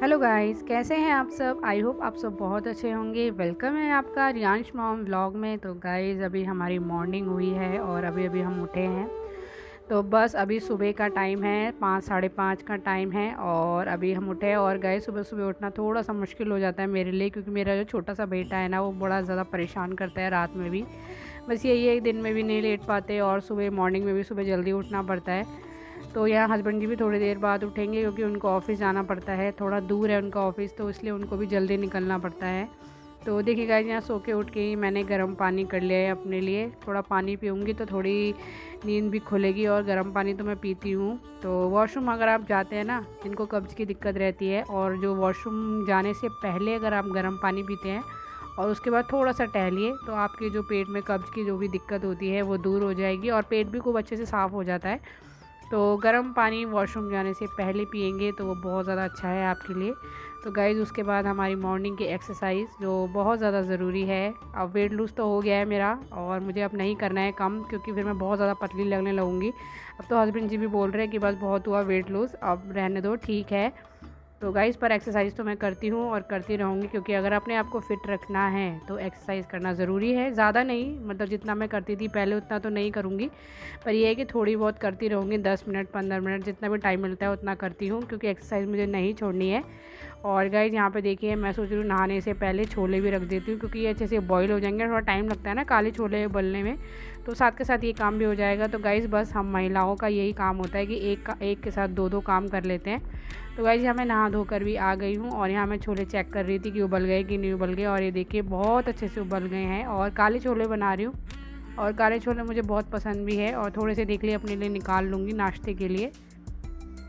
Hello guys, कैसे हैं आप सब। आई होप आप सब बहुत अच्छे होंगे। वेलकम है आपका रियांश मॉम व्लॉग में। तो गाइस, अभी हमारी मॉर्निंग हुई है और अभी अभी हम उठे हैं। तो बस अभी सुबह का टाइम है, 5 साढ़े 5 का टाइम है और अभी हम उठे हैं। और गाइस, सुबह सुबह उठना थोड़ा सा मुश्किल हो जाता है मेरे लिए, क्योंकि मेरा जो छोटा सा बेटा है ना, वो बड़ा ज़्यादा परेशान करता है रात में भी। बस यही है, दिन में भी नहीं लेट पाते और सुबह मॉर्निंग में भी सुबह जल्दी उठना पड़ता है। तो यहाँ हस्बैंड जी भी थोड़ी देर बाद उठेंगे, क्योंकि उनको ऑफ़िस जाना पड़ता है, थोड़ा दूर है उनका ऑफ़िस, तो इसलिए उनको भी जल्दी निकलना पड़ता है। तो देखिए गाइस, यहाँ सो के उठ के ही मैंने गर्म पानी कर लिया है अपने लिए। थोड़ा पानी पीऊँगी तो थोड़ी नींद भी खुलेगी, और गर्म पानी तो मैं पीती हूँ। तो वॉशरूम अगर आप जाते हैं ना, जिनको कब्ज़ की दिक्कत रहती है, और जो वॉशरूम जाने से पहले अगर आप गर्म पानी पीते हैं और उसके बाद थोड़ा सा टहलिए, तो आपके जो पेट में कब्ज़ की जो भी दिक्कत होती है वो दूर हो जाएगी और पेट भी खूब अच्छे से साफ़ हो जाता है। तो गर्म पानी वॉशरूम जाने से पहले पिएंगे तो वो बहुत ज़्यादा अच्छा है आपके लिए। तो गाइज़, उसके बाद हमारी मॉर्निंग की एक्सरसाइज जो बहुत ज़्यादा ज़रूरी है। अब वेट लूज़ तो हो गया है मेरा, और मुझे अब नहीं करना है कम, क्योंकि फिर मैं बहुत ज़्यादा पतली लगने लगूँगी। अब तो हस्बैंड जी भी बोल रहे हैं कि बस बहुत हुआ वेट लूज़, अब रहने दो, ठीक है। तो गाइज़, पर एक्सरसाइज़ तो मैं करती हूँ और करती रहूँगी, क्योंकि अगर अपने आप को फ़िट रखना है तो एक्सरसाइज़ करना ज़रूरी है। ज़्यादा नहीं, मतलब जितना मैं करती थी पहले उतना तो नहीं करूँगी, पर यह है कि थोड़ी बहुत करती रहूँगी। 10 मिनट 15 मिनट जितना भी टाइम मिलता है उतना करती हूँ, क्योंकि एक्सरसाइज़ मुझे नहीं छोड़नी है। और गाइज़, यहाँ पे देखिए, मैं सोच रही हूँ नहाने से पहले छोले भी रख देती हूँ, क्योंकि ये अच्छे से बॉईल हो जाएंगे। थोड़ा टाइम लगता है ना काले छोले उबलने में, तो साथ के साथ ये काम भी हो जाएगा। तो गाइज़, बस हम महिलाओं का यही काम होता है कि एक के साथ दो काम कर लेते हैं। तो गाइज़, यहाँ मैं नहा धोकर भी आ गई हूँ, और यहाँ मैं छोले चेक कर रही थी कि उबल गए कि नहीं उबल गए, और ये देखिए बहुत अच्छे से उबल गए हैं। और काले छोले बना रही हूँ, और काले छोले मुझे बहुत पसंद भी है, और थोड़े से देख लिए अपने लिए निकाल लूँगी नाश्ते के लिए।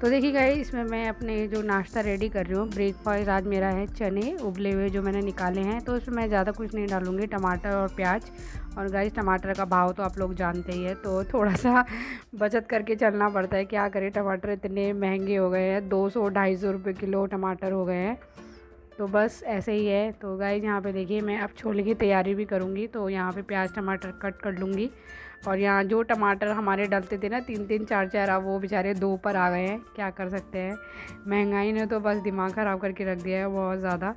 तो देखिए गाइस, इसमें मैं अपने जो नाश्ता रेडी कर रही हूँ। ब्रेकफास्ट आज मेरा है चने उबले हुए जो मैंने निकाले हैं। तो इसमें मैं ज़्यादा कुछ नहीं डालूँगी, टमाटर और प्याज। और गाइस, टमाटर का भाव तो आप लोग जानते ही है, तो थोड़ा सा बचत करके चलना पड़ता है। क्या करें, टमाटर इतने महंगे हो गए हैं, 200-250 रुपये किलो टमाटर हो गए हैं। तो बस ऐसे ही है। तो गाइस, यहाँ पे देखिए, मैं अब छोले की तैयारी भी करूँगी। तो यहाँ पे प्याज टमाटर कट कर लूँगी। और यहाँ जो टमाटर हमारे डलते थे ना 3-3 4-4, अब वो बेचारे 2 पर आ गए हैं। क्या कर सकते हैं, महंगाई ने तो बस दिमाग ख़राब करके रख दिया है बहुत ज़्यादा।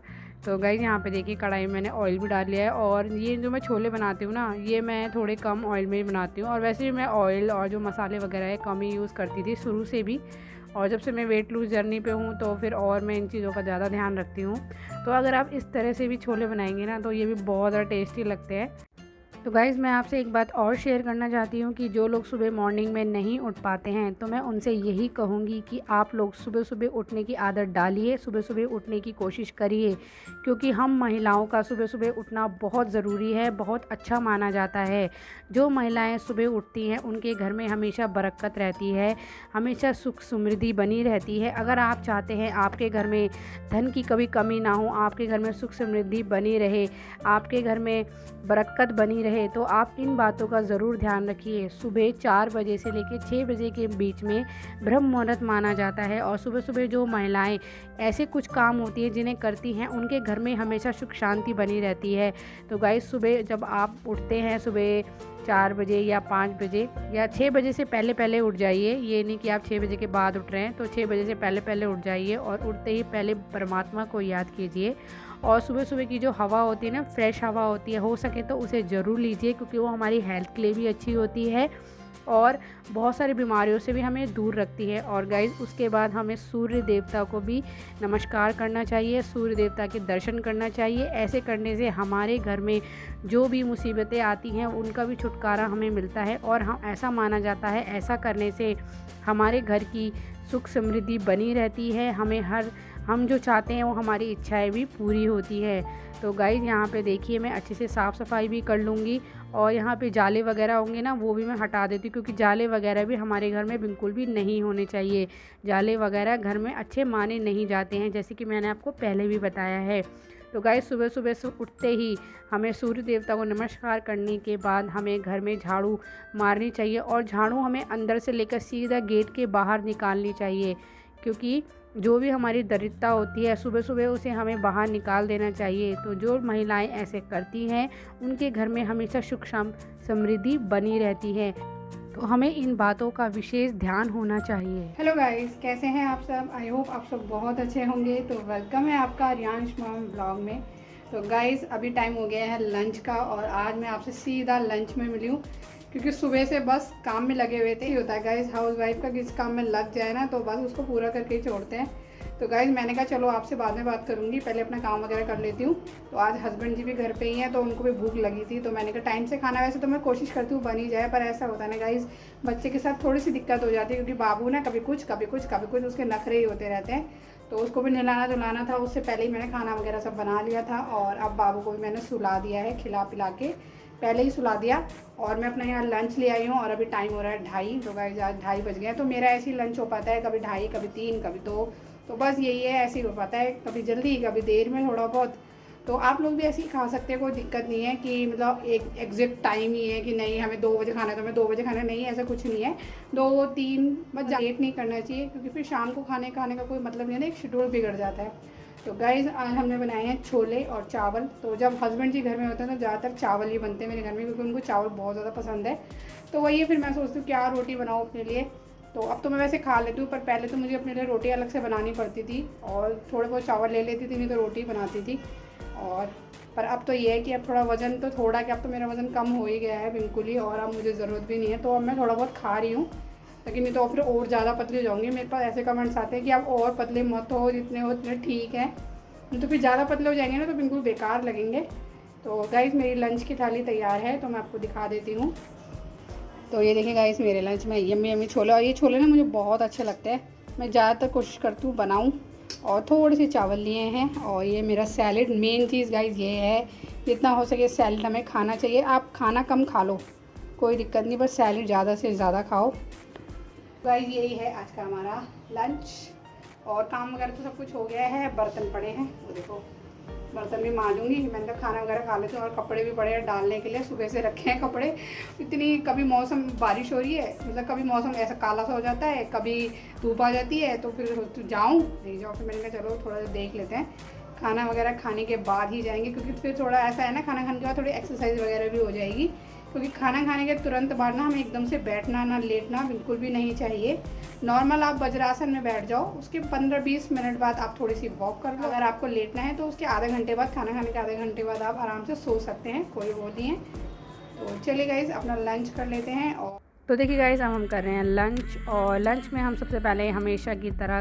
तो गाइस, यहाँ पे देखिए, कढ़ाई में मैंने ऑयल भी डाल लिया है। और ये जो मैं छोले बनाती हूँ ना, ये मैं थोड़े कम ऑयल में ही बनाती हूँ। और वैसे भी मैं ऑयल और जो मसाले वगैरह है कम ही यूज़ करती थी शुरू से भी। और जब से मैं वेट लूज़ जर्नी पे हूँ, तो फिर और मैं इन चीज़ों का ज़्यादा ध्यान रखती हूँ। तो अगर आप इस तरह से भी छोले बनाएंगे ना, तो ये भी बहुत ज़्यादा टेस्टी लगते हैं। तो गाइज़, मैं आपसे एक बात और शेयर करना चाहती हूँ कि जो लोग सुबह मॉर्निंग में नहीं उठ पाते हैं, तो मैं उनसे यही कहूँगी कि आप लोग सुबह सुबह उठने की आदत डालिए, सुबह सुबह उठने की कोशिश करिए। क्योंकि हम महिलाओं का सुबह सुबह उठना बहुत ज़रूरी है, बहुत अच्छा माना जाता है। जो महिलाएं सुबह उठती हैं उनके घर में हमेशा बरकत रहती है, हमेशा सुख समृद्धि बनी रहती है। अगर आप चाहते हैं आपके घर में धन की कभी कमी ना हो, आपके घर में सुख समृद्धि बनी रहे, आपके घर में बरकत बनी रहे, तो आप इन बातों का ज़रूर ध्यान रखिए। सुबह 4 बजे से लेकर 6 बजे के बीच में ब्रह्म मुहूर्त माना जाता है। और सुबह सुबह जो महिलाएं ऐसे कुछ काम होती हैं जिन्हें करती हैं, उनके घर में हमेशा सुख शांति बनी रहती है। तो गाइस, सुबह जब आप उठते हैं, सुबह 4 बजे या 5 बजे या 6 बजे से पहले पहले उठ जाइए। ये नहीं कि आप 6 बजे के बाद उठ रहे हैं, तो 6 बजे से पहले पहले उठ जाइए, और उठते ही पहले परमात्मा को याद कीजिए। और सुबह सुबह की जो हवा होती है ना, फ्रेश हवा होती है, हो सके तो उसे ज़रूर लीजिए, क्योंकि वो हमारी हेल्थ के लिए भी अच्छी होती है और बहुत सारी बीमारियों से भी हमें दूर रखती है। और गाइस, उसके बाद हमें सूर्य देवता को भी नमस्कार करना चाहिए, सूर्य देवता के दर्शन करना चाहिए। ऐसे करने से हमारे घर में जो भी मुसीबतें आती हैं उनका भी छुटकारा हमें मिलता है। और हम ऐसा माना जाता है, ऐसा करने से हमारे घर की सुख समृद्धि बनी रहती है। हम जो चाहते हैं वो हमारी इच्छाएं भी पूरी होती है। तो गाइज़, यहाँ पे देखिए, मैं अच्छे से साफ़ सफाई भी कर लूँगी। और यहाँ पे जाले वगैरह होंगे ना, वो भी मैं हटा देती हूँ, क्योंकि जाले वगैरह भी हमारे घर में बिल्कुल भी नहीं होने चाहिए। जाले वगैरह घर में अच्छे माने नहीं जाते हैं, जैसे कि मैंने आपको पहले भी बताया है। तो गाइस, सुबह सुबह से उठते ही हमें सूर्य देवता को नमस्कार करने के बाद हमें घर में झाड़ू मारनी चाहिए। और झाड़ू हमें अंदर से लेकर सीधा गेट के बाहर निकालनी चाहिए, क्योंकि जो भी हमारी दरिद्रता होती है सुबह सुबह उसे हमें बाहर निकाल देना चाहिए। तो जो महिलाएं ऐसे करती हैं उनके घर में हमेशा सुख समृद्धि बनी रहती है। तो हमें इन बातों का विशेष ध्यान होना चाहिए। हेलो गाइस, कैसे हैं आप सब? आई होप आप सब बहुत अच्छे होंगे। तो वेलकम है आपका रियांश मॉम ब्लॉग में। तो गाइस अभी टाइम हो गया है लंच का और आज मैं आपसे सीधा लंच में मिली हूँ, क्योंकि सुबह से बस काम में लगे हुए थे। ही होता है गाइस हाउस वाइफ का, किस काम में लग जाए ना तो बस उसको पूरा करके ही छोड़ते हैं। तो गाइस मैंने कहा चलो आपसे बाद में बात करूँगी, पहले अपना काम वगैरह कर लेती हूँ। तो आज हस्बैंड जी भी घर पे ही हैं तो उनको भी भूख लगी थी, तो मैंने कहा टाइम से खाना, वैसे तो मैं कोशिश करती हूँ बन ही जाए, पर ऐसा होता है ना गाइस बच्चे के साथ थोड़ी सी दिक्कत हो जाती है, क्योंकि बाबू ना कभी कुछ कभी कुछ कभी कुछ उसके नखरे ही होते रहते हैं। तो उसको भी नहलाना धुलाना था, उससे पहले ही मैंने खाना वगैरह सब बना लिया था और अब बाबू को भी मैंने सुला दिया है, खिला पिला के पहले ही सुला दिया। और मैं अपना यहाँ लंच ले आई हूँ और अभी टाइम हो रहा है 2:30। तो गाइस आज 2:30 बज गए। तो मेरा ऐसे ही लंच हो पाता है, कभी 2:30, कभी 3, कभी 2। तो बस यही है, ऐसे ही हो पाता है, कभी जल्दी कभी देर में थोड़ा बहुत। तो आप लोग भी ऐसे ही खा सकते हैं, कोई दिक्कत नहीं है कि मतलब एक एग्जैक्ट टाइम ही है कि नहीं हमें 2 बजे खाना है तो हमें 2 बजे खाना नहीं, ऐसा कुछ नहीं है। 2-3 बस लेट नहीं करना चाहिए, क्योंकि फिर शाम को खाने का कोई मतलब नहीं है ना, एक शेड्यूल बिगड़ जाता है। तो गाइज़ आज हमने बनाए हैं छोले और चावल। तो जब हस्बैंड जी घर में होते हैं तो ज़्यादातर चावल ही बनते हैं मेरे घर में, क्योंकि उनको चावल बहुत ज़्यादा पसंद है। तो वही है, फिर मैं सोचती हूँ क्या रोटी बनाऊँ अपने लिए। तो अब तो मैं वैसे खा लेती हूँ, पर पहले तो मुझे अपने लिए रोटी अलग से बनानी पड़ती थी और थोड़े बहुत चावल ले लेती थी, नहीं तो रोटी बनाती थी। और पर अब तो ये है कि अब थोड़ा वज़न तो थोड़ा कि अब तो मेरा वज़न कम हो ही गया है बिल्कुल ही, और अब मुझे ज़रूरत भी नहीं है, तो अब मैं थोड़ा बहुत खा रही हूँ। लेकिन नहीं तो फिर और ज़्यादा पतली हो जाऊँगी। मेरे पास ऐसे कमेंट्स आते हैं कि आप और पतले मत हो, जितने हो उतने ठीक है, तो फिर ज़्यादा पतले हो जाएंगे ना तो बिल्कुल बेकार लगेंगे। तो गाइस मेरी लंच की थाली तैयार है, तो मैं आपको दिखा देती हूँ। तो ये देखिए गाइस मेरे लंच में यम्मी यम्मी छोले, और ये छोले ना मुझे बहुत अच्छे लगते हैं, मैं ज़्यादातर कोशिश करती हूँ बनाऊँ। और थोड़े से चावल लिए हैं और ये मेरा सैलेड। मेन चीज़ गाइस ये है, जितना हो सके सैलेड हमें खाना चाहिए। आप खाना कम खा लो कोई दिक्कत नहीं, बस सैलेड ज़्यादा से ज़्यादा खाओ। गाइस यही है आज का हमारा लंच, और काम वगैरह तो सब कुछ हो गया है, बर्तन पड़े हैं, वो देखो बर्तन भी मांजूंगी। मैंने कहा खाना वगैरह खा लेते हैं, और कपड़े भी पड़े हैं डालने के लिए, सुबह से रखे हैं कपड़े। इतनी कभी मौसम बारिश हो रही है, मतलब कभी मौसम ऐसा काला सा हो जाता है, कभी धूप आ जाती है, तो फिर जाऊँ नहीं जाऊँ, फिर मैंने कहा चलो थोड़ा सा देख लेते हैं, खाना वगैरह खाने के बाद ही जाएंगे, क्योंकि फिर थोड़ा ऐसा है ना, खाना खाने के बाद थोड़ी एक्सरसाइज वगैरह भी हो जाएगी। क्योंकि खाना खाने के तुरंत बाद ना हमें एकदम से बैठना ना लेटना बिल्कुल भी नहीं चाहिए। नॉर्मल आप वज्रासन में बैठ जाओ, उसके 15-20 मिनट बाद आप थोड़ी सी वॉक कर लो। अगर आपको लेटना है तो उसके आधे घंटे बाद, खाना खाने के आधे घंटे बाद आप आराम से सो सकते हैं, कोई वो नहीं है। तो चलिए गाइस अपना लंच कर लेते हैं। और तो देखिए गाइस अब हम कर रहे हैं लंच, और लंच में हम सबसे पहले हमेशा की तरह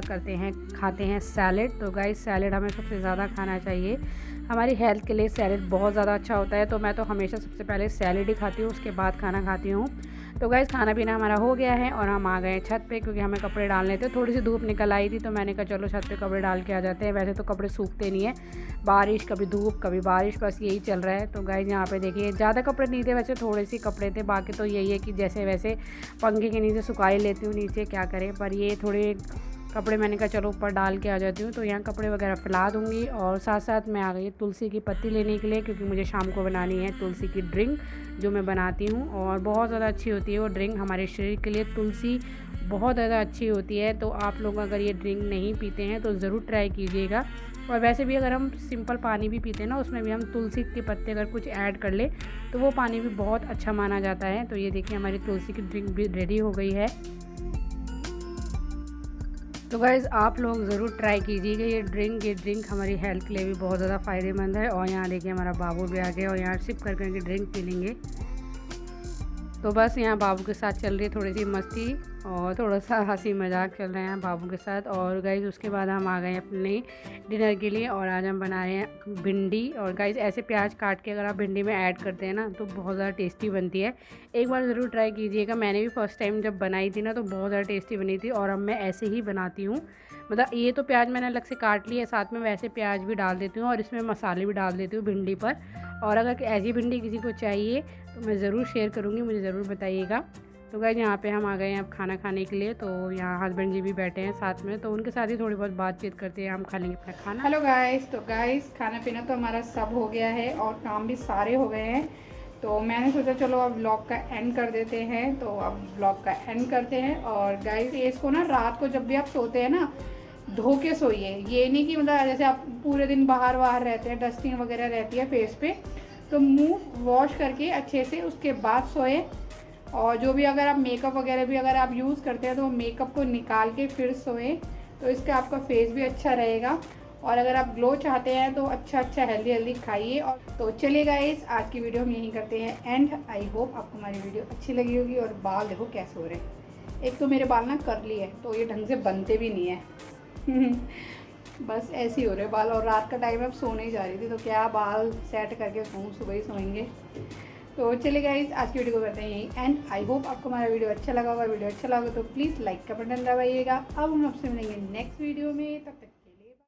खाते हैं सैलेड। तो गाइस सैलेड हमें सबसे ज़्यादा खाना चाहिए, हमारी हेल्थ के लिए सैलेड बहुत ज़्यादा अच्छा होता है। तो मैं तो हमेशा सबसे पहले सैलेड ही खाती हूँ, उसके बाद खाना खाती हूँ। तो गाइस खाना पीना हमारा हो गया है और हम आ गए छत पे, क्योंकि हमें कपड़े डालने थे। थोड़ी सी धूप निकल आई थी तो मैंने कहा चलो छत पे कपड़े डाल के आ जाते हैं। वैसे तो कपड़े सूखते नहीं है, बारिश कभी धूप कभी बारिश, बस यही चल रहा है। तो गाइस यहाँ पे देखिए ज़्यादा कपड़े नहीं थे, वैसे थोड़े से कपड़े थे, बाकी तो यही है कि जैसे वैसे पंखे के नीचे सुखा ही लेती हूँ, नीचे क्या करें। पर ये थोड़े कपड़े मैंने कहा चलो ऊपर डाल के आ जाती हूँ। तो यहाँ कपड़े वगैरह फैला दूँगी, और साथ साथ मैं आ गई तुलसी की पत्ती लेने के लिए, क्योंकि मुझे शाम को बनानी है तुलसी की ड्रिंक, जो मैं बनाती हूँ और बहुत ज़्यादा अच्छी होती है वो ड्रिंक हमारे शरीर के लिए। तुलसी बहुत ज़्यादा अच्छी होती है, तो आप लोग अगर ये ड्रिंक नहीं पीते हैं तो ज़रूर ट्राई कीजिएगा। और वैसे भी अगर हम सिंपल पानी भी पीते हैं ना, उसमें भी हम तुलसी के पत्ते अगर कुछ ऐड कर ले तो वो पानी भी बहुत अच्छा माना जाता है। तो ये देखिए हमारी तुलसी की ड्रिंक भी रेडी हो गई है। तो गाइज़ आप लोग ज़रूर ट्राई कीजिएगा ये ड्रिंक हमारी हेल्थ के लिए भी बहुत ज़्यादा फ़ायदेमंद है। और यहाँ देखिए हमारा बाबू भी आ गया और यहाँ सिप करके ड्रिंक पी लेंगे। तो बस यहाँ बाबू के साथ चल रही है थोड़ी सी मस्ती और थोड़ा सा हंसी मजाक चल रहे हैं बाबू के साथ। और गाइज़ उसके बाद हम आ गए अपने डिनर के लिए, और आज हम बना रहे हैं भिंडी। और गाइज़ ऐसे प्याज काट के अगर आप भिंडी में ऐड करते हैं ना तो बहुत ज़्यादा टेस्टी बनती है, एक बार ज़रूर ट्राई कीजिएगा। मैंने भी फर्स्ट टाइम जब बनाई थी ना तो बहुत ज़्यादा टेस्टी बनी थी, और अब मैं ऐसे ही बनाती हूँ। मतलब ये तो प्याज मैंने अलग से काट लिया है, साथ में वैसे प्याज भी डाल देती हूँ और इसमें मसाले भी डाल देती हूँ भिंडी पर। और अगर ऐसी भिंडी किसी को चाहिए तो मैं ज़रूर शेयर करूँगी, मुझे ज़रूर बताइएगा। तो गाइस यहाँ पे हम आ गए हैं अब खाना खाने के लिए। तो यहाँ हस्बैंड जी भी बैठे हैं साथ में, तो उनके साथ ही थोड़ी बहुत बातचीत करते हैं, हम खा लेंगे अपना खाना। हेलो गाइस, तो गाइस खाना पीना तो हमारा सब हो गया है और काम भी सारे हो गए हैं। तो मैंने सोचा चलो अब व्लॉग का एंड कर देते हैं, तो अब व्लॉग का एंड करते हैं। और गाइस इसको ना रात को जब भी आप सोते हैं ना धो के सोइए, ये नहीं कि मतलब जैसे आप पूरे दिन बाहर रहते हैं, डस्टिंग वगैरह रहती है फेस पे, तो मुंह वॉश करके अच्छे से उसके बाद सोए। और जो भी अगर आप मेकअप वगैरह भी अगर आप यूज़ करते हैं तो मेकअप को निकाल के फिर सोएं, तो इसका आपका फेस भी अच्छा रहेगा। और अगर आप ग्लो चाहते हैं तो अच्छा हेल्दी खाइए। और तो चलिए गाइस, आज की वीडियो हम यहीं करते हैं एंड। आई होप आपको हमारी वीडियो अच्छी लगी होगी। और बाल देखो कैसे हो रहे हैं, एक तो मेरे बाल ना कर्ली है तो ये ढंग से बनते भी नहीं है बस ऐसे ही हो रहे बाल। और रात का टाइम अब सोने ही जा रही थी तो क्या बाल सेट करके सोऊं, सुबह ही सोएंगे। तो चलिए गाइस, आज की वीडियो को करते हैं यहीं एंड। आई होप आपको हमारा वीडियो अच्छा लगा होगा। वीडियो अच्छा लगा तो प्लीज़ लाइक का बटन दबाइएगा। अब हम आपसे मिलेंगे नेक्स्ट वीडियो में, तब तक